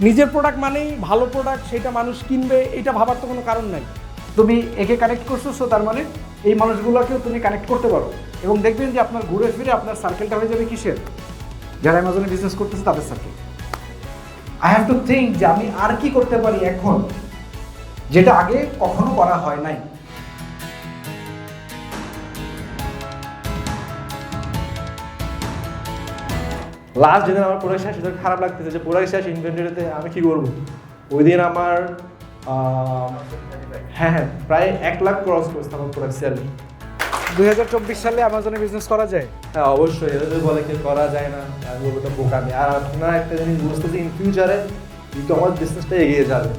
নিজের প্রোডাক্ট মানেই ভালো প্রোডাক্ট, সেটা মানুষ কিনবে, এটা ভাবার তো কোনো কারণ নাই। তুমি একে কানেক্ট করছো, সো তার মানে এই মানুষগুলোকেও তুমি কানেক্ট করতে পারো এবং দেখবেন যে আপনার ঘুরে ফিরে আপনার সার্কেলটা হয়ে যাবে কিসের, যারা অ্যামাজনে বিজনেস করতেছে তাদের circle. I have to think যে আমি আর কি করতে পারি এখন, যেটা আগে কখনো করা হয় নাই। লাস্ট যেদিন আমার প্রোডাক্ট শেষ, সেদিন খারাপ লাগতেছে যে প্রোডাক্ট শেষ, ইনভেন্টরিতে আমি কী করবো। ওই দিন আমার হ্যাঁ প্রায় 1 লাখ ক্রস করছে আমার প্রোডাক্ট সেল। 2024 সালে অ্যামাজনে বিজনেস করা যায়? হ্যাঁ অবশ্যই, এটা যদি বলে কি করা যায় না, আমি বলবো এটা বোকামি। আর আপনারা একটা জিনিস বুঝতেছি, ইন ফিউচারে ই কমার্স বিজনেসটা এগিয়ে যাবে।